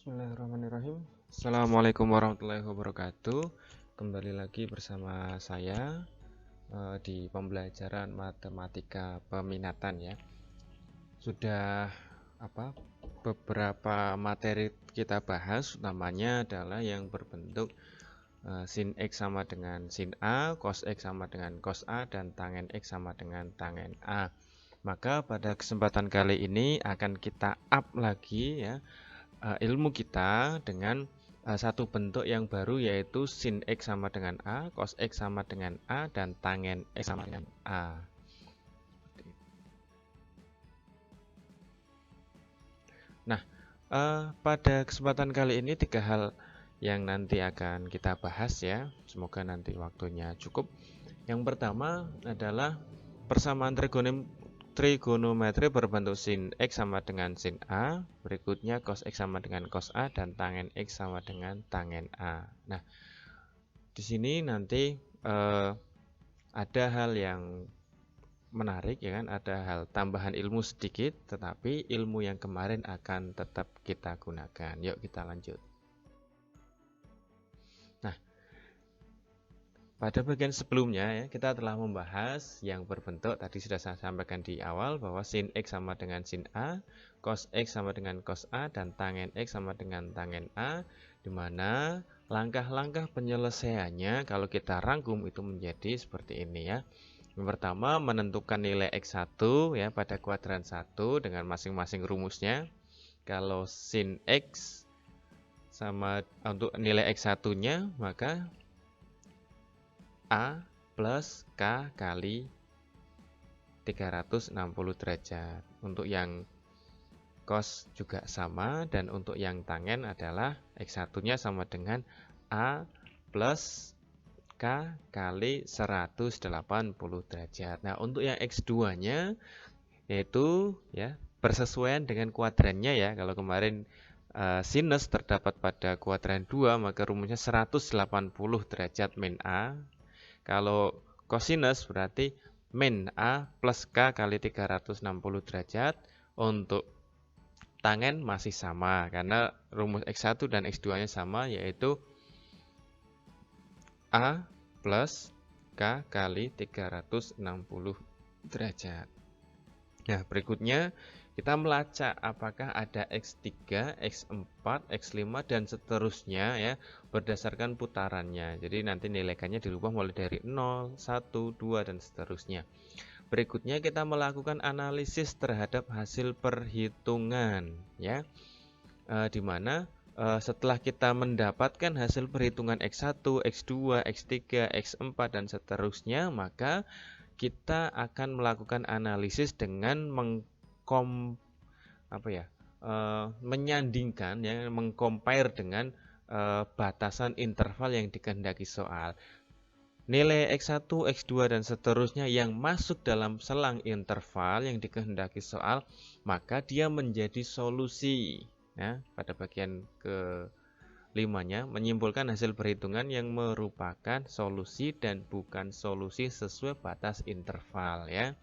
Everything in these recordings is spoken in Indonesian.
Bismillahirrahmanirrahim. Assalamualaikum warahmatullahi wabarakatuh. Kembali lagi bersama saya di pembelajaran matematika peminatan ya. Sudah beberapa materi kita bahas, utamanya adalah yang berbentuk sin X sama dengan sin A, cos X sama dengan cos A, dan tangen X sama dengan tangen A. Maka pada kesempatan kali ini akan kita up lagi ya ilmu kita dengan satu bentuk yang baru, yaitu sin X sama dengan A, cos X sama dengan A, dan tangen X sama dengan A. Nah, pada kesempatan kali ini tiga hal yang nanti akan kita bahas ya. Semoga nanti waktunya cukup. Yang pertama adalah persamaan trigonometri berbentuk sin X sama dengan sin A, berikutnya cos X sama dengan cos A, dan tangen X sama dengan tangen A. Nah, di sini nanti ada hal yang menarik ya kan, ada hal tambahan ilmu sedikit, tetapi ilmu yang kemarin akan tetap kita gunakan. Yuk kita lanjut. Nah, pada bagian sebelumnya ya, kita telah membahas yang berbentuk, tadi sudah saya sampaikan di awal, bahwa sin X sama dengan sin A, cos X sama dengan cos A, dan tangen X sama dengan tangen A, di mana langkah-langkah penyelesaiannya kalau kita rangkum itu menjadi seperti ini ya. Yang pertama, menentukan nilai X1 ya pada kuadran 1 dengan masing-masing rumusnya. Kalau sin X sama untuk nilai X1-nya, maka A plus K kali 360 derajat. Untuk yang cos juga sama, dan untuk yang tangen adalah X1-nya sama dengan A plus K kali 180 derajat. Nah, untuk yang X2-nya yaitu ya bersesuaian dengan kuadrannya ya. Kalau kemarin sinus terdapat pada kuadran 2, maka rumusnya 180 derajat min A. Kalau kosinus berarti min A plus K kali 360 derajat. Untuk tangen masih sama, karena rumus X1 dan X2-nya sama, yaitu A plus K kali 360 derajat. Nah, berikutnya kita melacak apakah ada X3, X4, X5, dan seterusnya ya, berdasarkan putarannya. Jadi nanti nilai K-nya dirubah mulai dari 0, 1, 2, dan seterusnya. Berikutnya kita melakukan analisis terhadap hasil perhitungan ya. Dimana setelah kita mendapatkan hasil perhitungan X1, X2, X3, X4, dan seterusnya, maka kita akan melakukan analisis dengan menyandingkan ya, mengcompare dengan batasan interval yang dikehendaki soal. Nilai X1, X2, dan seterusnya yang masuk dalam selang interval yang dikehendaki soal, maka dia menjadi solusi ya. Pada bagian ke-5-nya, menyimpulkan hasil perhitungan yang merupakan solusi dan bukan solusi sesuai batas interval ya.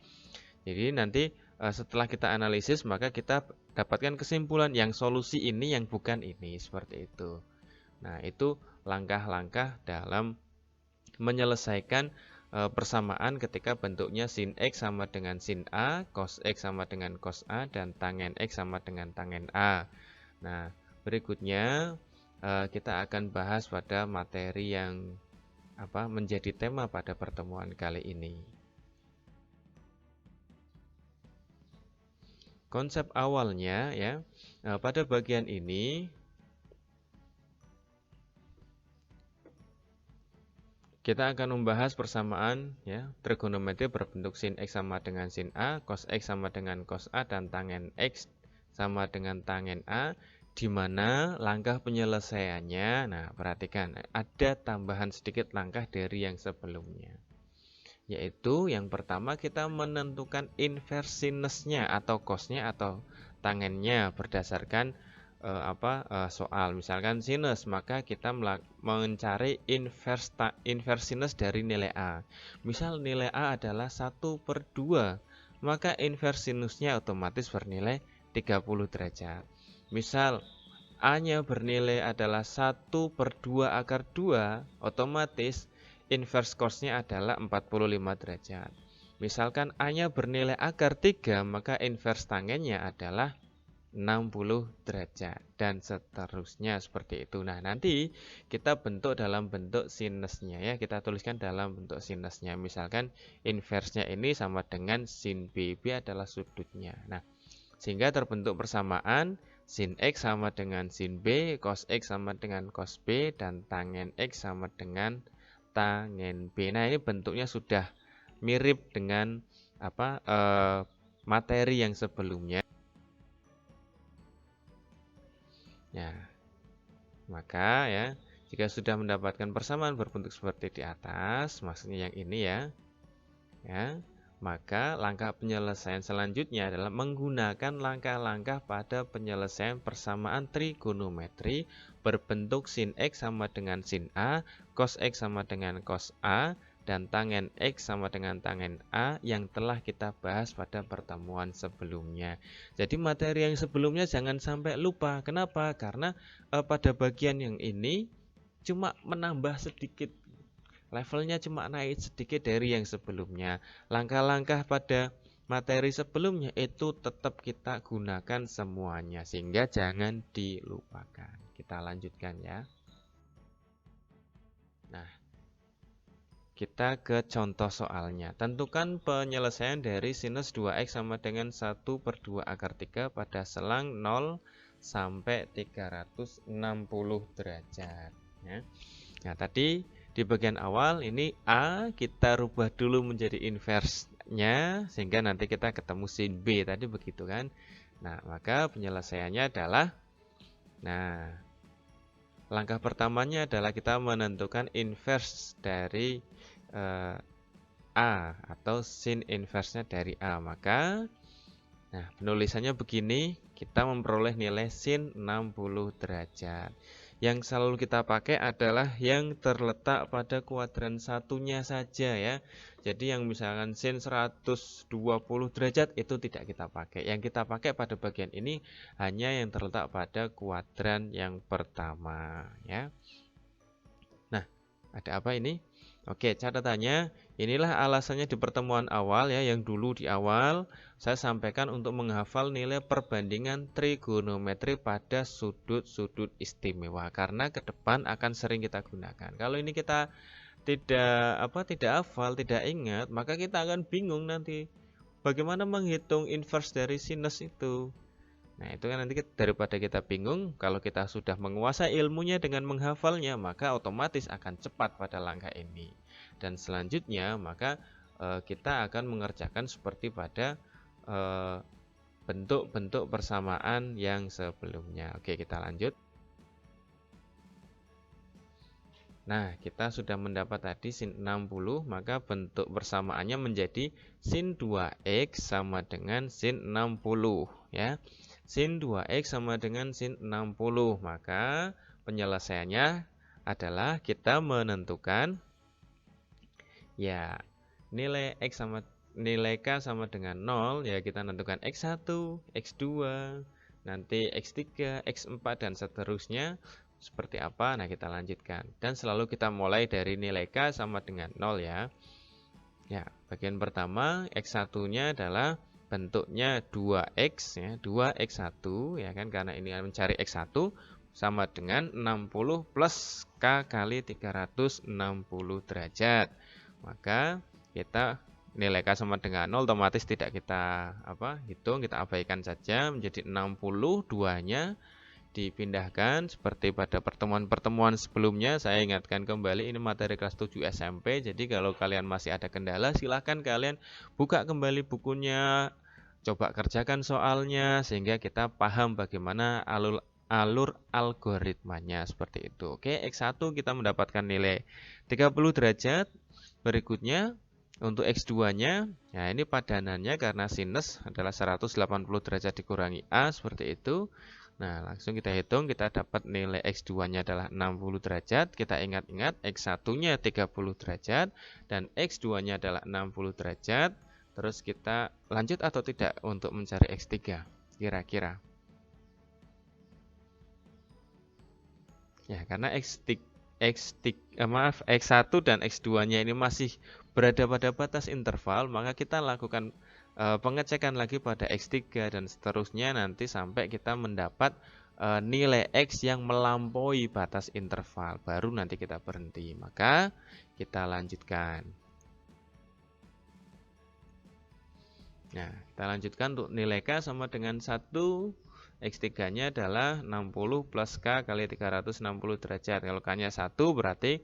Jadi nanti setelah kita analisis, maka kita dapatkan kesimpulan yang solusi ini, yang bukan ini, seperti itu. Nah, itu langkah-langkah dalam menyelesaikan persamaan ketika bentuknya sin X sama dengan sin A, cos X sama dengan cos A, dan tangen X sama dengan tangen A. Nah, berikutnya kita akan bahas pada materi yang menjadi tema pada pertemuan kali ini. Konsep awalnya ya, pada bagian ini kita akan membahas persamaan ya, trigonometri berbentuk sin X sama dengan sin A, cos X sama dengan cos A, dan tangen X sama dengan tangen A, di mana langkah penyelesaiannya, nah perhatikan, ada tambahan sedikit langkah dari yang sebelumnya. Yaitu yang pertama, kita menentukan inversinusnya atau cosnya atau tangennya berdasarkan soal. Misalkan sinus, maka kita mencari inversinus dari nilai A. Misal nilai A adalah 1/2, maka inversinusnya otomatis bernilai 30 derajat. Misal A-nya bernilai adalah 1/2 akar 2, otomatis inverse cos-nya adalah 45 derajat. Misalkan A-nya bernilai akar 3, maka inverse tangennya adalah 60 derajat dan seterusnya seperti itu. Nah, nanti kita bentuk dalam bentuk sinusnya ya. Kita tuliskan dalam bentuk sinusnya. Misalkan inverse-nya ini sama dengan sin BB adalah sudutnya. Nah, sehingga terbentuk persamaan sin X sama dengan sin B, cos X sama dengan cos B, dan tangen X sama dengan tangen B. Nah, ini bentuknya sudah mirip dengan materi yang sebelumnya. Ya, maka ya, jika sudah mendapatkan persamaan berbentuk seperti di atas, maksudnya yang ini ya, maka langkah penyelesaian selanjutnya adalah menggunakan langkah-langkah pada penyelesaian persamaan trigonometri berbentuk sin X sama dengan sin A, cos X sama dengan cos A, dan tangen X sama dengan tangen A yang telah kita bahas pada pertemuan sebelumnya. Jadi materi yang sebelumnya jangan sampai lupa. Kenapa? Karena pada bagian yang ini cuma menambah sedikit. Levelnya cuma naik sedikit dari yang sebelumnya. Langkah-langkah pada materi sebelumnya itu tetap kita gunakan semuanya. Sehingga jangan dilupakan. Kita lanjutkan ya. Nah, kita ke contoh soalnya. Tentukan penyelesaian dari sinus 2x sama dengan 1/2 akar 3 pada selang 0 sampai 360 derajat. Ya. Nah, tadi di bagian awal ini A kita rubah dulu menjadi inverse-nya sehingga nanti kita ketemu sin B tadi begitu kan. Nah, maka penyelesaiannya adalah langkah pertamanya adalah kita menentukan inverse dari A atau sin inverse-nya dari A. Maka penulisannya begini, kita memperoleh nilai sin 60 derajat. Yang selalu kita pakai adalah yang terletak pada kuadran satunya saja ya. Jadi yang misalkan sin 120 derajat itu tidak kita pakai. Yang kita pakai pada bagian ini hanya yang terletak pada kuadran yang pertama ya. Nah, ada apa ini? Oke, catatannya inilah alasannya di pertemuan awal ya, yang dulu di awal saya sampaikan untuk menghafal nilai perbandingan trigonometri pada sudut-sudut istimewa karena ke depan akan sering kita gunakan. Kalau ini kita tidak hafal, tidak ingat, maka kita akan bingung nanti bagaimana menghitung inverse dari sinus itu. Nah, itu kan nanti daripada kita bingung, kalau kita sudah menguasai ilmunya dengan menghafalnya, maka otomatis akan cepat pada langkah ini. Dan selanjutnya, maka kita akan mengerjakan seperti pada bentuk-bentuk persamaan yang sebelumnya. Oke, kita lanjut. Nah, kita sudah mendapat tadi sin 60, maka bentuk persamaannya menjadi sin 2x sama dengan sin 60 ya. Sin 2x sama dengan sin 60, maka penyelesaiannya adalah kita menentukan ya nilai K sama dengan 0 ya, kita tentukan x1, x2, nanti x3, x4 dan seterusnya seperti apa. Nah, kita lanjutkan dan selalu kita mulai dari nilai K sama dengan 0 ya. Ya, bagian pertama x1-nya adalah bentuknya 2x ya, 2x1 ya kan, karena ini mencari x1 sama dengan 60 plus K kali 360 derajat. Maka kita nilai K sama dengan 0 otomatis tidak kita hitung, kita abaikan saja, menjadi 60, 2-nya dipindahkan seperti pada pertemuan-pertemuan sebelumnya. Saya ingatkan kembali, ini materi kelas 7 SMP. Jadi kalau kalian masih ada kendala, silahkan kalian buka kembali bukunya, coba kerjakan soalnya sehingga kita paham bagaimana alur algoritmanya seperti itu. Oke, X1 kita mendapatkan nilai 30 derajat. Berikutnya untuk X2-nya, nah ini padanannya karena sinus adalah 180 derajat dikurangi A seperti itu. Nah, langsung kita hitung, kita dapat nilai X2-nya adalah 60 derajat. Kita ingat-ingat X1-nya 30 derajat dan X2-nya adalah 60 derajat. Terus kita lanjut atau tidak untuk mencari X3 kira-kira? Ya, karena X1 dan X2-nya ini masih berada pada batas interval, maka kita lakukan pengecekan lagi pada X3 dan seterusnya nanti sampai kita mendapat nilai X yang melampaui batas interval. Baru nanti kita berhenti. Maka kita lanjutkan. Nah, kita lanjutkan untuk nilai K sama dengan 1. X3-nya adalah 60 plus K kali 360 derajat. Kalau K-nya 1 berarti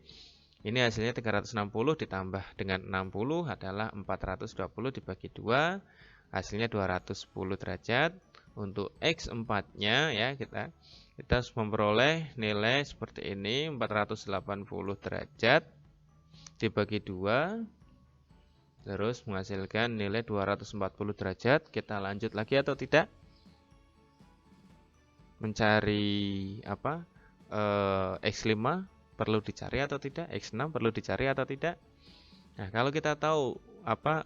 ini hasilnya 360 ditambah dengan 60 adalah 420 dibagi 2. Hasilnya 210 derajat. Untuk X4-nya ya kita harus memperoleh nilai seperti ini, 480 derajat dibagi 2. Terus menghasilkan nilai 240 derajat. Kita lanjut lagi atau tidak? Mencari apa? X5 perlu dicari atau tidak? X6 perlu dicari atau tidak? Nah, kalau kita tahu apa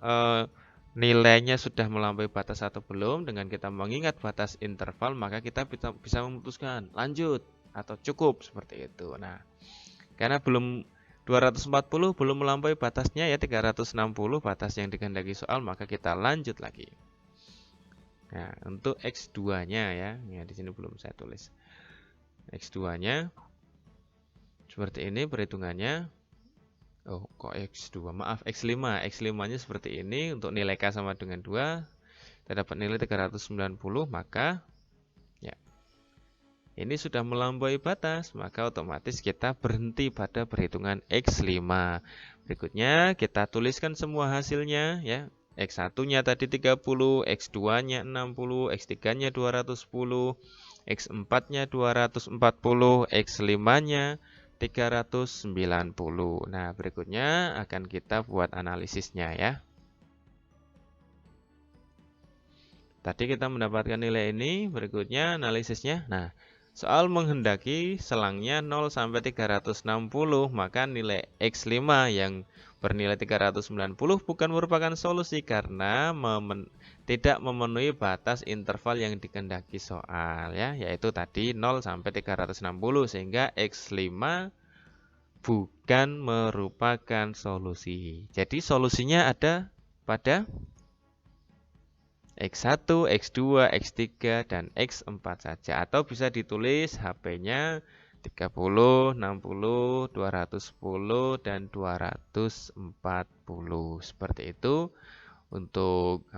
nilainya sudah melampaui batas atau belum, dengan kita mengingat batas interval, maka kita bisa memutuskan lanjut atau cukup seperti itu. Nah, karena 240 belum melampaui batasnya ya 360 batas yang dikehendaki soal, maka kita lanjut lagi. Nah, untuk X2-nya ya di sini belum saya tulis. X2-nya seperti ini perhitungannya. Oh, kok X2? Maaf, X5. X5-nya seperti ini. Untuk nilai K sama dengan 2. Kita dapat nilai 390, maka ya ini sudah melampaui batas, maka otomatis kita berhenti pada perhitungan X5. Berikutnya kita tuliskan semua hasilnya ya. X1-nya tadi 30, X2-nya 60, X3-nya 210, X4-nya 240, X5-nya 390. Nah, berikutnya akan kita buat analisisnya ya. Tadi kita mendapatkan nilai ini, berikutnya analisisnya. Nah, soal menghendaki selangnya 0 sampai 360, maka nilai X5 yang bernilai 390 bukan merupakan solusi karena tidak memenuhi batas interval yang dikehendaki soal ya, yaitu tadi 0 sampai 360, sehingga X5 bukan merupakan solusi. Jadi solusinya ada pada X1, X2, X3, dan X4 saja. Atau bisa ditulis HP-nya 30, 60, 210, dan 240. Seperti itu untuk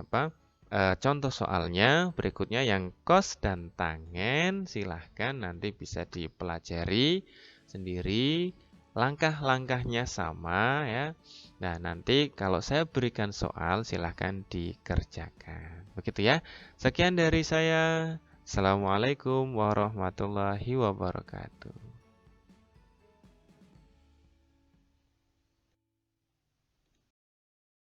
contoh soalnya. Berikutnya yang cos dan tangen, silahkan nanti bisa dipelajari sendiri. Langkah-langkahnya sama ya. Nah, nanti kalau saya berikan soal silahkan dikerjakan. Begitu ya. Sekian dari saya. Assalamualaikum warahmatullahi wabarakatuh.